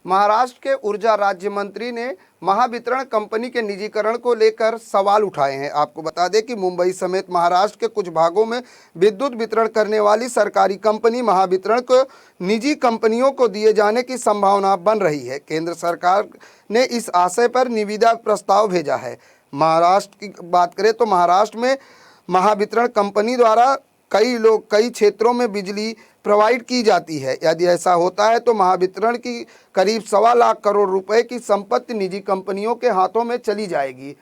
महाराष्ट्र के ऊर्जा राज्य मंत्री ने महावितरण कंपनी के निजीकरण को लेकर सवाल उठाए हैं। आपको बता दें कि मुंबई समेत महाराष्ट्र के कुछ भागों में विद्युत वितरण करने वाली सरकारी कंपनी महावितरण को निजी कंपनियों को दिए जाने की संभावना बन रही है। केंद्र सरकार ने इस आशय पर निविदा प्रस्ताव भेजा है। महाराष्ट्र की बात करें तो महाराष्ट्र में महावितरण कंपनी द्वारा कई क्षेत्रों में बिजली प्रोवाइड की जाती है। यदि ऐसा होता है तो महावितरण की करीब 1.25 लाख करोड़ रुपए की संपत्ति निजी कंपनियों के हाथों में चली जाएगी।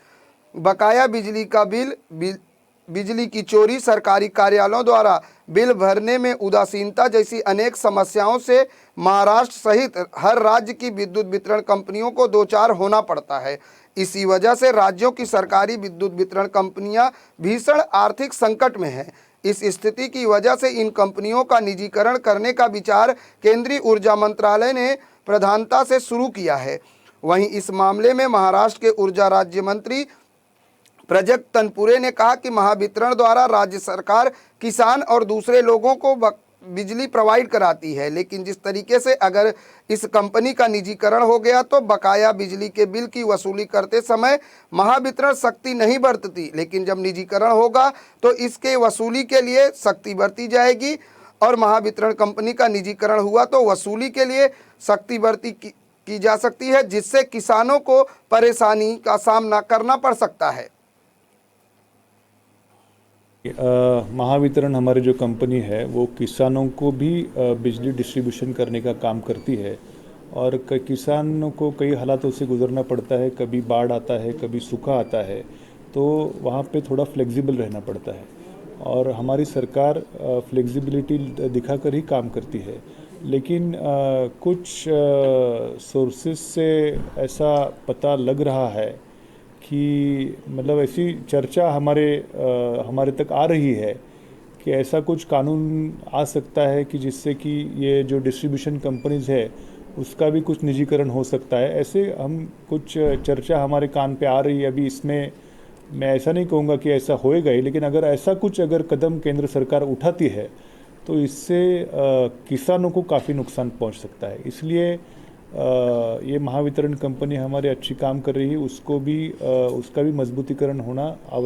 बकाया बिजली का बिजली की चोरी, सरकारी कार्यालयों द्वारा बिल भरने में उदासीनता जैसी अनेक समस्याओं से महाराष्ट्र सहित हर राज्य की विद्युत वितरण कंपनियों को दो चार होना पड़ता है। इसी वजह से राज्यों की सरकारी विद्युत वितरण कंपनियां भीषण आर्थिक संकट में हैं। इस स्थिति की वजह से इन कंपनियों का निजीकरण करने का विचार केंद्रीय ऊर्जा मंत्रालय ने प्रधानता से शुरू किया है। वहीं इस मामले में महाराष्ट्र के ऊर्जा राज्य मंत्री प्रजक्त तनपुरे ने कहा कि महावितरण द्वारा राज्य सरकार, किसान और दूसरे लोगों को बिजली प्रोवाइड कराती है, लेकिन जिस तरीके से अगर इस कंपनी का निजीकरण हो गया तो बकाया बिजली के बिल की वसूली करते समय महावितरण सख्ती नहीं बरतती, लेकिन जब निजीकरण होगा तो इसके वसूली के लिए सख्ती बरती जाएगी और महावितरण कंपनी का निजीकरण हुआ तो वसूली के लिए सख्ती बरती की जा सकती है, जिससे किसानों को परेशानी का सामना करना पड़ सकता है। महावितरण हमारी जो कंपनी है वो किसानों को भी बिजली डिस्ट्रीब्यूशन करने का काम करती है और किसानों को कई हालातों से गुजरना पड़ता है। कभी बाढ़ आता है, कभी सूखा आता है, तो वहाँ पे थोड़ा फ्लेक्सिबल रहना पड़ता है और हमारी सरकार फ्लेक्सिबिलिटी दिखाकर ही काम करती है। लेकिन कुछ सोर्सेस से ऐसा पता लग रहा है कि मतलब ऐसी चर्चा हमारे तक आ रही है कि ऐसा कुछ कानून आ सकता है कि जिससे कि ये जो डिस्ट्रीब्यूशन कंपनीज है उसका भी कुछ निजीकरण हो सकता है। ऐसे हम कुछ चर्चा हमारे कान पे आ रही है। अभी इसमें मैं ऐसा नहीं कहूँगा कि ऐसा होएगा ही, लेकिन अगर कदम केंद्र सरकार उठाती है तो इससे किसानों को काफ़ी नुकसान पहुँच सकता है। इसलिए ये महावितरण कंपनी हमारे अच्छी काम कर रही है, उसका भी मजबूतीकरण होना आवश्यक।